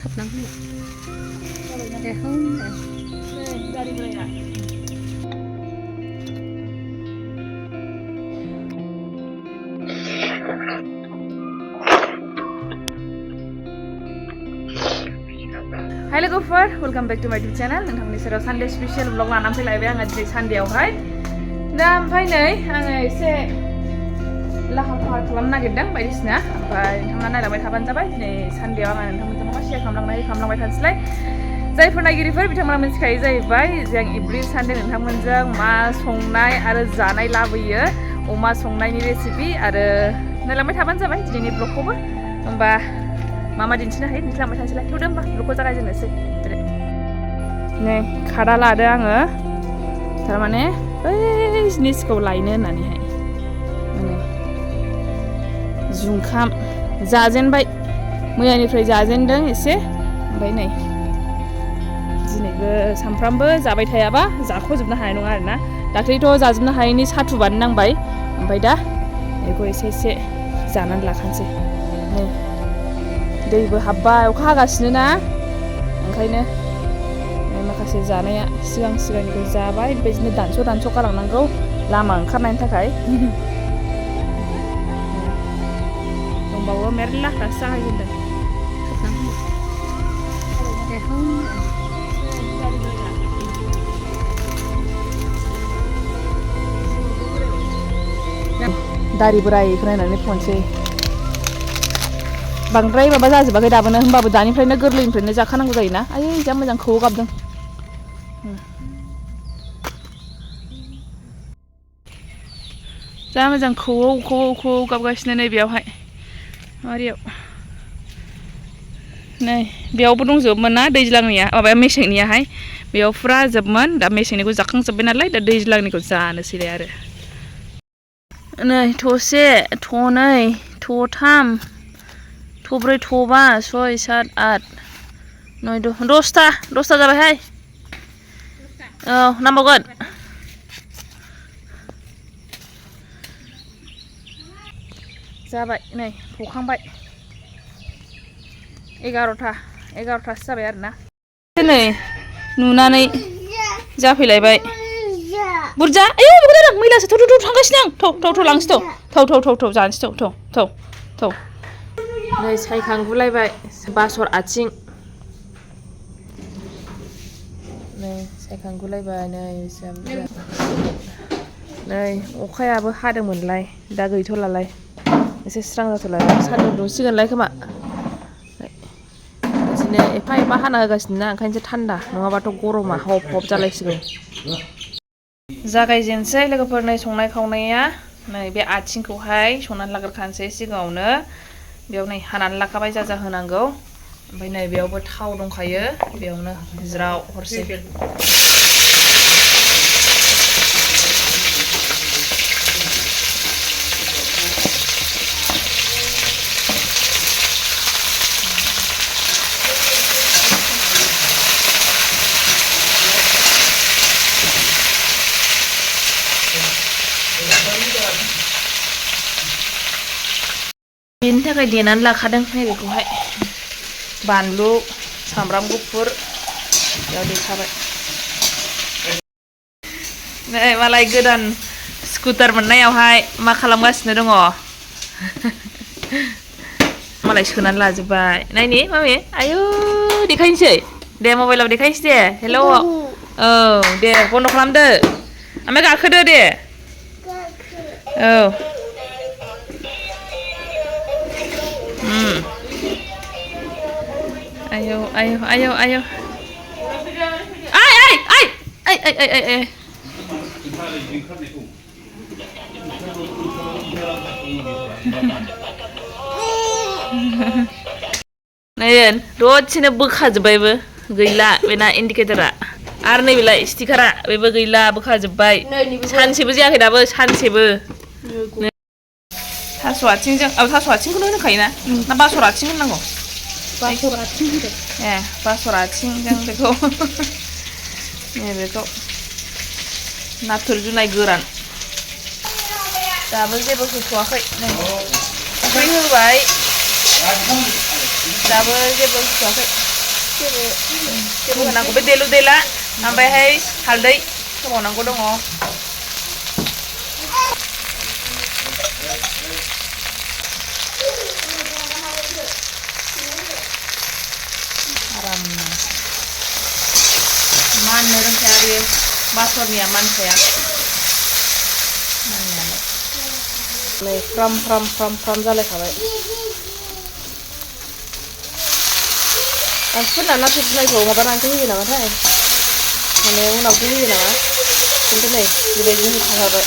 Hi logoफोर welcome back to my YouTube channel नोंथांनि सेराव Sunday special vlog लानानै फैलायबाय आङो दिनै सानडेआवहाय दा ओमफ्राय नै आङो एसे लाहार फाहार खालामनो नागिरदों बायदिसिना ओमफ्राय नोंथाङा नायलांबाय थाबानो जाबाय दिनै सानडेआव आङो नोंथांमोनजों मा शेयार खालामलांबाय थानोसैलाय जायफोर नायगिरिफोर बिथांमोना मिथिखायो जाहैबाय जों एभ्रि सानडे नोंथांमोनजों मा संनाय आरो जानाय लाबोयो अमा संनायनि रेसिपि आरो नायलांबाय थाबानो जाबाय दिनैनि ब्लगखौबो होमबा मा दिन्थिनो हायो दिन्थिलांबाय थानोसैलाय थौदो होमबा ब्लगखौ जागायजेननोसै नै खादा लादो आङो थारमाने बै जिनिसखौ लायनो होननानैहाय जुंखाम जाजेनबाय मैयानिफ्राय जाजेनदों एसे ओमफ्राय नै दिनैबो सामफ्रामबो जाबाय थायाबा जाख'जोबनो हानाय नङा आरोना दाख्लैथ' जाजोबनो हायैनि साथुबानो नांबाय ओमफ्राय दा बेखौ एसे एसे जानानै लाखानोसै नै दैबो हाबबाय अखा हागासिनो ना ओंखायनो माखासे जानाया सिगांनिखौ जाबाय बेबायदिनो दानस' गालांनांगौ लामा ओंखारनायनि थाखाय दंबावो मेरला दासो जागायजेनदों दारि बोरायखौ नायनानै फनसै बांद्राय माबा जाजोबाखै दाबोनो होमबाबो दानिफ्रायनो गोरलैनिफ्रायनो जाखानांगौ जायोना आयै जा मोजां खौवौ गाबदों जा मोजां खौवौ गाबगासिनो नै बेयावहाय माबारियाव नै बेयावबो दंजोबोमोन ना दैज्लांनिया माबा मेसेंनियाहाय बेयाव फुरा जोबमोन दा मेसेंनिखौ जाखांजोब्बाय नालाय दा दैज्लांनिखौ जानोसैलाय आरो नै थसे थनै थथाम थब्रै थबा सय सात आठ नय दसथा जाबायहाय औ नांबावगोन जाबाय नै फखांबाय 11थासो जाबाय आरोना नै नुनानै जाफैलायबाय बुरजा आयौ बेखौ मैलासो थौ थांगासिनो आं थौ लांसै थौ जानोसै थौ नै सायखांगुलायबाय बासर आथिं नै सायखांगुलायबाय नै अखायाबो हादोंमोनलाय दा गैथ'लालाय एसे स्रां जाथ'लायबाय सान्दुं दुंसिगोनलाय खोमा बिदिनो एफा हाना होगासिनो ना ओंखायनोसो थान्दा नङाबाथ' गरमा हब जालायसिगौ जागायजेनसै लोगोफोर नै संनाय खावनाया नै बे आथिंखौहाय संनानै लाग्रोखानोसै सिगाङावनो बेयाव नै हानानै लाखाबाय जा होनांगौ ओमफ्राय नै बेयावबो थाव दंखायो बेयावनो ज्राव हरसै बेनि थाखाय देनानै लाखादों नैबेखौहाय बानलु सामब्राम गुफुर बेयाव देखाबाय नै मालाय गोदान स्कुटार मोननायावहाय मा खालामगासिनो दङ मालाय सोनानै लाजोब्बाय नायनि मामि आयु देखायनोसै दे मबाइलाव देखायनोसै दे हेल' औ दे बन्द' खालामदो ओमफ्राय गाखोदो दे औ आयौ आय नायन दसेनो बोखाजोब्बायबो गैला बेना इन्डिकेटरा आरो नैबेलाय स्टिकारा बेबो गैला बोखाजोब्बाय सानसेबो जायाखै दाबो सानसेबो थास' आथिंखौनो होनखायोना ना बासर आथिं होननांगौ बासर आथिंजों बेखौ नैबेखौ नाथुर जुनाय गोरान दाबो जेबो होथ'वाखै नै संख्रि होबाय दाबो जेबो होथ'वाखै जेबो होनांगौ बे देलु देला ओमफ्रायहाय हालदै होबावनांगौ दङ आरामनो माननो रोंखाया बेयो बासरनिया मानखाया माननायालाय फ्राम फ्राम फ्राम फ्राम जालायखाबाय मानसिफोरना नाथुर जुनायखौ माबानानैसो होयो नामाथाय माने उनावसो होयो नामा खिन्थु नै बेबायदिनो होखाबाय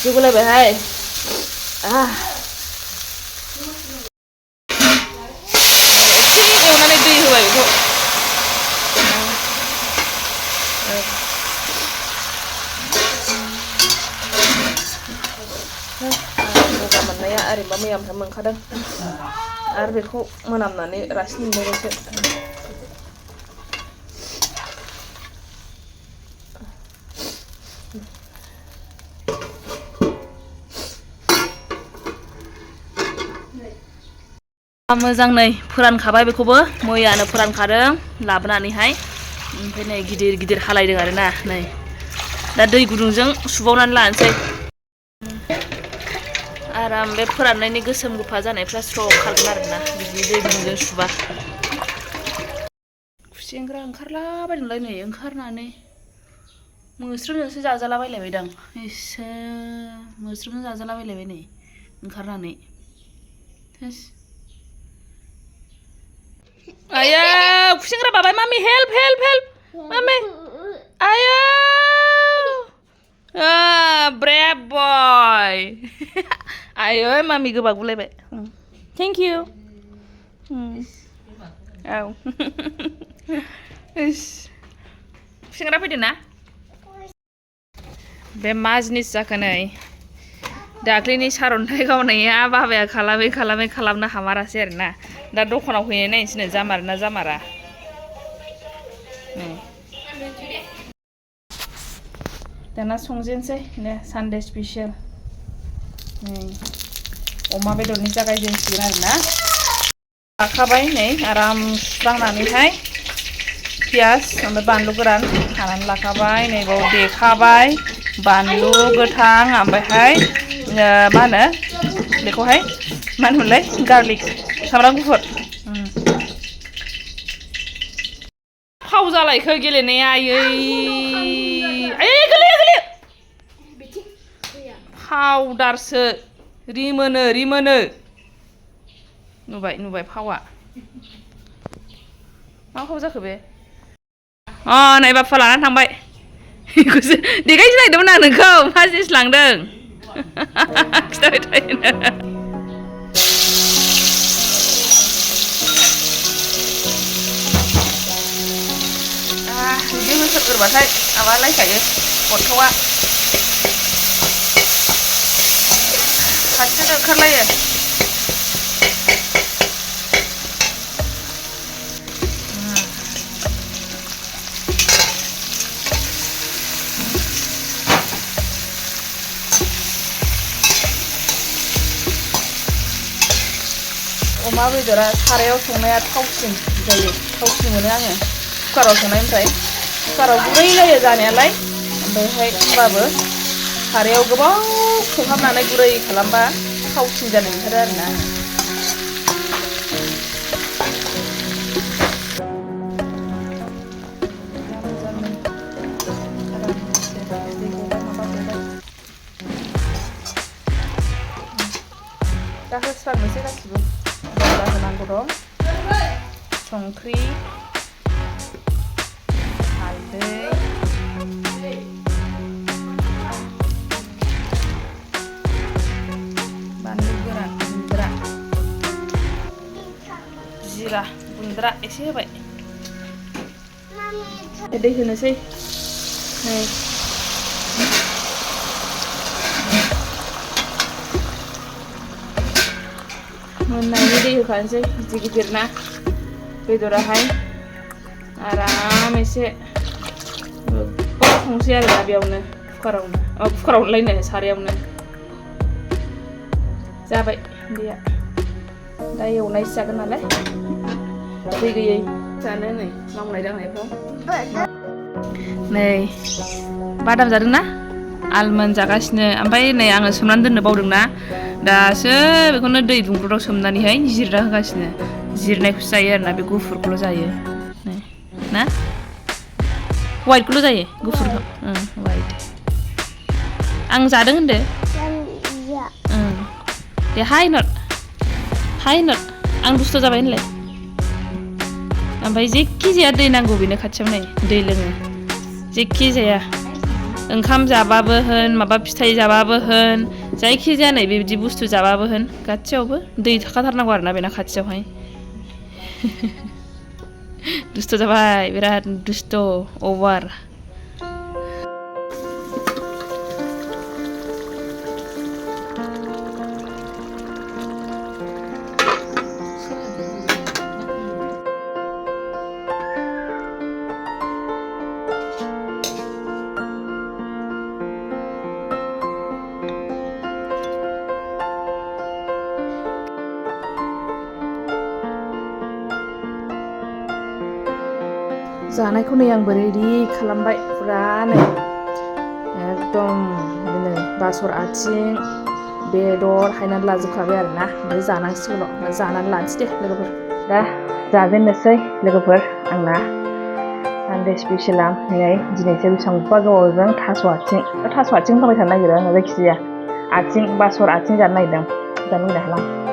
जुगुलायबायहाय एसे एवनानै दै होबाय बेखौ गगा मोननाया ओरैनोबा मैयानिफ्राय मोनखादों आरो बेखौ मोनामनानै रासिन मोनबायसो मोजां नै फोरानखाबाय बेखौबो मैयानो फोरानखादों लाबोनानैहाय ओमफ्राय नै गिदिर गिदिर हालायदों आरोना नै दा दै गुदुंजों सुबावनानै लानोसै आराम बे फोराननायनि गोसोम गोफा जानायफ्रा स्र' खारगोन आरोना बिदि दै गुदुंजों सुबा खुसेंग्रा ओंखारलाबायदोंलाय नै ओंखारनानै मोस्रोमजोंसो जाजालाबायलायबायदां इसोर मोस्रोमजों जाजालाबायलायबाय नै ओंखारनानै आया खुसेंग्रा बाबाय mummy help help help mummy आया ब्रेभ बय आयो मामि गोबां बुलायबाय थेंक इउ औ खुसेंग्रा फैदों ना बे मा जिनिस जाखो नै दाख्लैनि सारन्थाइ गावनाया बाबाया खालामै खालामै खालामनो हामारासै आरोना दा दखानाव हैनाय नायनोसै जामारो ना जामारा दाना संजेनसै ने सानडे स्पेसियेल नै अमा बेदरनि जागायजेनसिगोन आरोना लाखाबाय नै आराम सुस्रांनानैहाय पियास ओमफ्राय बानलु गोरान हानानै लाखाबाय नै बाव देखाबाय बानलु गोथां ओमफ्रायहाय मा होनो बेखौहाय मा होनोमोनलाय गार्लिक सामब्राम गुफुर फाव जालायखो गेलेनाया आयै गोलैयो फावदारसो रिमोनो नुबाय फावा मा फाव जाखो बे नै बाप्पा लानानै थांबाय देखायसो नागिरदोंमोन आं नोंखौ मा जिनिस लांदों खिथाबाय थायोनो बिदि होसोगोरबाथाय माबालायखायो गथ'आ खाथियाव ओंखारलायो अमा बेदरा सारायाव संनाया थावसिन जायो थावसिन मोनो आङो कुकाराव संनायनिफ्राय कुकाराव गुरै जायो जानायालाय ओमफ्रायहाय होमबाबो सारायाव गोबाव संहाबनानै गुरै खालामबा थावसिन जानो ओंखारो आरोना दा होस्रांनोसै गासिबो होनांगौ दं संख्रि हालदै बानलु गोरान गुन्द्रा जिरा गुन्द्रा एसे होबाय दै होनोसै नै मोननायनि दै होखानोसै गिदिर गिदिर ना बेदराहाय आराम एसे संसै आरो दा बेयावनो कुकारावनो सारायावनो जाबाय दैया दा एवनायसो जागोन नालाय दै गैयै जानो नै मावनाय दांनायफ्राव नै बादाम जादों ना आलमन्ड जागासिनो ओमफ्राय नै आङो सोमनानै दोननो बावदोंना दासो बेखौनो दै दुंब्रुदाव सोमनानैहाय जिरना होगासिनो जिरनायखौसो जायो आरोना बे गुफुरखौल' जायो ना वाइटखौल' जायो गुफुरखौ वाइट आं जादों होनदो दे हाय नट आं दुस्थ' जाबाय होनलाय ओमफ्राय जेखि जाया दै नांगौ बेनो खाथियाव नै दै लोङो जेखि जाया ओंखाम जाबाबो होन माबा फिथाइ जाबाबो होन जायखि जाया नै बेबायदि बुस्थु जाबाबो होन गासैयावबो दै थाखाथारनांगौ आरोना बेना खाथियावहाय दुस्थ' जाबाय बिराद दुस्थ' अभार जानायखौ नै आंबो रेडि खालामबाय फुरानो एकदम बिदिनो बासर आथिं बेदर हायनानै लाजोबखाबाय आरोना ओमफ्राय जानांसिगौल' जानानै लानोसै दे लोगोफोर दा जाजेननोसै लोगोफोर आंना सानदे स्पेसियला नै दिनैसो बेसेबांबा गोबावजों थास' आथिं होनबाय थानो नागिरो आङो जायखिजाया आथिं बासर आथिं जानो नागिरदों जानो लुगैना हाला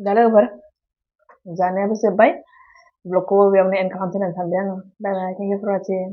Dah lover, jangan habis sebay. Vlogku beयावनो end खालामसै होननानै सानबाय आङो. Bye bye, thank you for watching.